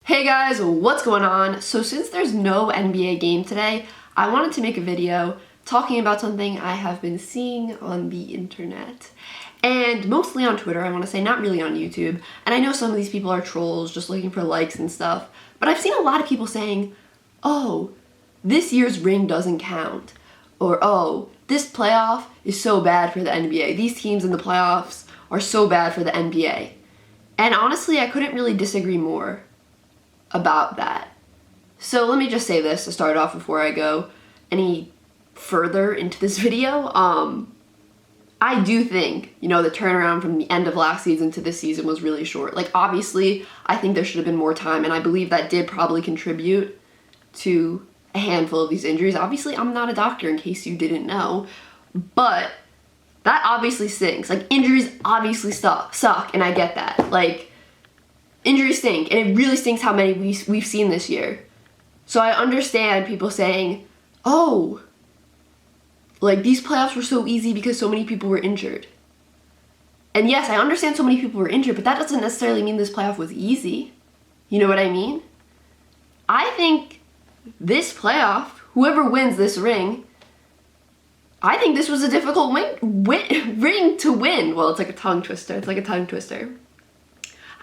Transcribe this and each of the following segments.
Hey guys, what's going on? So since there's no NBA game today, I wanted to make a video talking about something I have been seeing on the internet. And mostly on Twitter, I want to say, not really on YouTube. And I know some of these people are trolls just looking for likes and stuff, but I've seen a lot of people saying, oh, this year's ring doesn't count. Or, oh, this playoff is so bad for the NBA. These teams in the playoffs are so bad for the NBA. And honestly, I couldn't really disagree more about that. So let me just say this to start off before I go any further into this video. I do think, the turnaround from the end of last season to this season was really short. Like, obviously, I think there should have been more time, and I believe that did probably contribute to a handful of these injuries. Obviously, I'm not a doctor in case you didn't know, but that obviously stinks. Like, injuries obviously suck, and I get that. Like, injuries stink, and it really stinks how many we've seen this year. So I understand people saying, oh, like, these playoffs were so easy because so many people were injured. And yes, I understand so many people were injured, but that doesn't necessarily mean this playoff was easy. You know what I mean? I think this playoff, whoever wins this ring, I think this was a difficult ring to win. Well, it's like a tongue twister.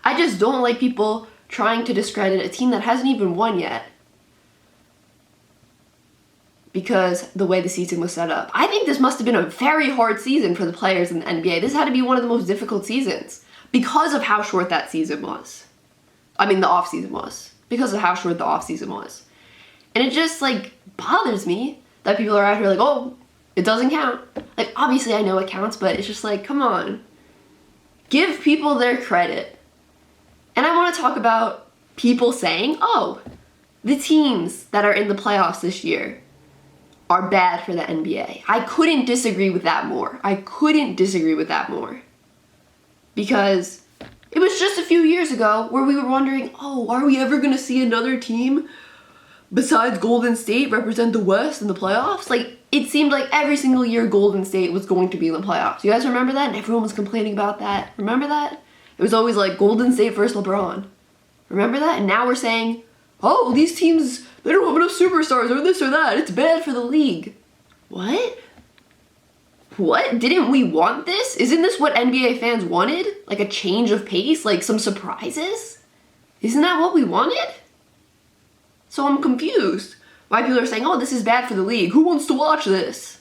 I just don't like people trying to discredit a team that hasn't even won yet because the way the season was set up. I think this must have been a very hard season for the players in the NBA. This had to be one of the most difficult seasons because of how short that season was. I mean, the off-season was. Because of how short the off-season was. And it just, bothers me that people are out here like, oh, it doesn't count. Like, obviously I know it counts, but it's just like, come on. Give people their credit. And I want to talk about people saying, oh, the teams that are in the playoffs this year are bad for the NBA. I couldn't disagree with that more. Because it was just a few years ago where we were wondering, oh, are we ever going to see another team besides Golden State represent the West in the playoffs? Like, it seemed like every single year Golden State was going to be in the playoffs. You guys remember that? And everyone was complaining about that. Remember that? It was always like Golden State versus LeBron. Remember that? And now we're saying, oh, these teams, they don't have enough superstars or this or that. It's bad for the league. What? What? Didn't we want this? Isn't this what NBA fans wanted? Like a change of pace? Like some surprises? Isn't that what we wanted? So I'm confused why people are saying, oh, this is bad for the league. Who wants to watch this?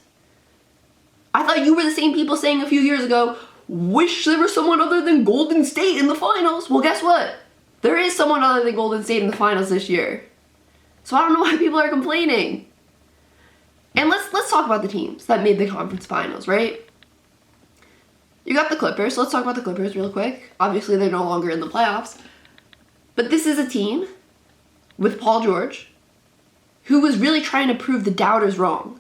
I thought you were the same people saying a few years ago, wish there was someone other than Golden State in the finals. Well, guess what? There is someone other than Golden State in the finals this year. So I don't know why people are complaining. And let's talk about the teams that made the conference finals, right? You got the Clippers. Let's talk about the Clippers real quick. Obviously, they're no longer in the playoffs. But this is a team with Paul George who was really trying to prove the doubters wrong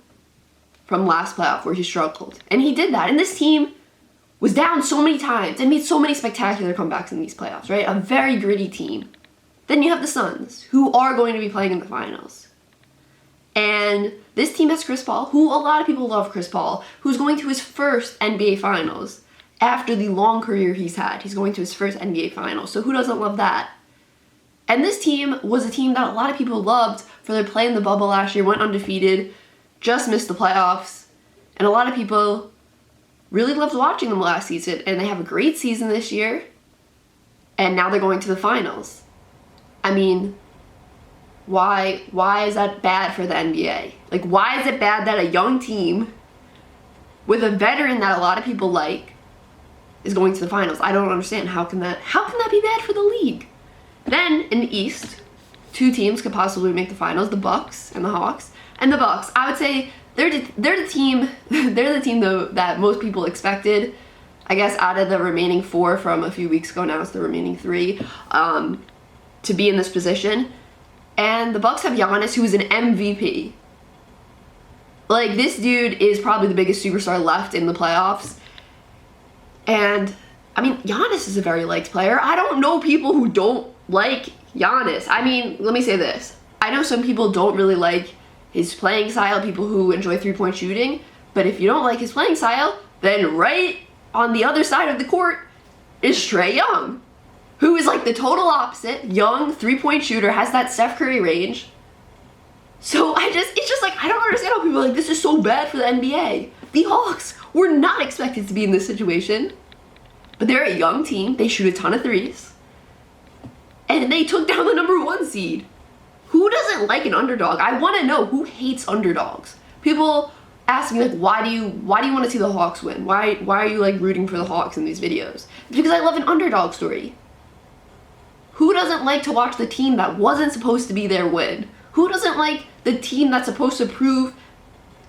from last playoff where he struggled. And he did that. And this team was down so many times and made so many spectacular comebacks in these playoffs, right? A very gritty team. Then you have the Suns, who are going to be playing in the finals. And this team has Chris Paul, who a lot of people love Chris Paul, who's going to his first NBA Finals after the long career he's had. He's going to his first NBA Finals, so who doesn't love that? And this team was a team that a lot of people loved for their play in the bubble last year, went undefeated, just missed the playoffs, and a lot of people really loved watching them last season, and they have a great season this year, and now they're going to the finals. I mean, why is that bad for the NBA? Like, why is it bad that a young team with a veteran that a lot of people like is going to the finals? I don't understand. How can that be bad for the league? Then, in the East, two teams could possibly make the finals, the Bucks and the Hawks. And the Bucks, I would say, they're the team though that most people expected. I guess out of the remaining four from a few weeks ago, now it's the remaining three, to be in this position. And the Bucks have Giannis, who is an MVP. Like, this dude is probably the biggest superstar left in the playoffs. And, I mean, Giannis is a very liked player. I don't know people who don't like Giannis. I mean, let me say this. I know some people don't really like his playing style, people who enjoy three-point shooting, but if you don't like his playing style, then right on the other side of the court is Trae Young. who is like the total opposite, young, 3-point shooter, has that Steph Curry range. So it's just like, I don't understand how people are like, this is so bad for the NBA. The Hawks were not expected to be in this situation. But they're a young team, they shoot a ton of threes. And they took down the #1 seed. Who doesn't like an underdog? I want to know who hates underdogs. People ask me like, why do you want to see the Hawks win? Why are you like rooting for the Hawks in these videos? It's because I love an underdog story. Who doesn't like to watch the team that wasn't supposed to be there win? Who doesn't like the team that's supposed to prove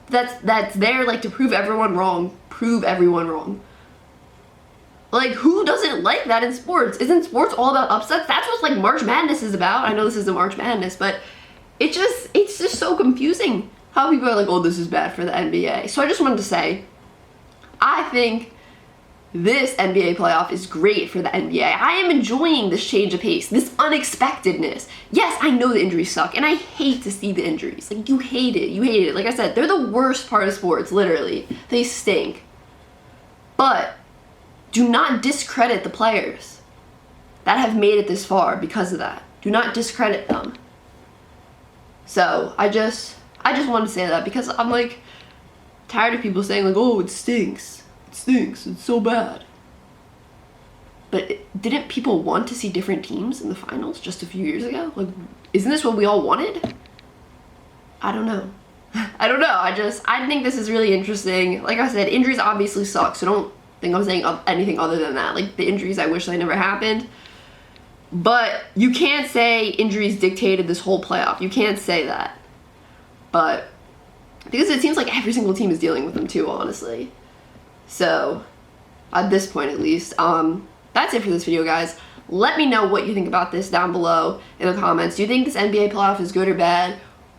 that's there like to prove everyone wrong? Prove everyone wrong. Like, who doesn't like that in sports? Isn't sports all about upsets? That's what like March Madness is about. I know this isn't March Madness, but it's just so confusing how people are like, oh, this is bad for the NBA. So I just wanted to say, I think this NBA playoff is great for the NBA. I am enjoying this change of pace, this unexpectedness. Yes, I know the injuries suck, and I hate to see the injuries. Like, you hate it. You hate it. Like I said, they're the worst part of sports, literally. They stink. But do not discredit the players that have made it this far because of that. Do not discredit them. So I just wanted to say that because I'm like tired of people saying like, oh, it stinks. It stinks. It's so bad. But didn't people want to see different teams in the finals just a few years ago? Like, isn't this what we all wanted? I don't know. I don't know. I think this is really interesting. Like I said, injuries obviously suck, so don't think I'm saying anything other than that. Like, the injuries, I wish they never happened. But you can't say injuries dictated this whole playoff. You can't say that. But because it seems like every single team is dealing with them too, honestly. So at this point, at least, that's it for this video, guys. Let me know what you think about this down below in the comments. Do you think this NBA playoff is good or bad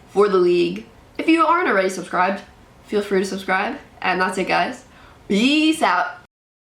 for the league? If you aren't already subscribed, feel free to subscribe. And that's it, guys. Peace out.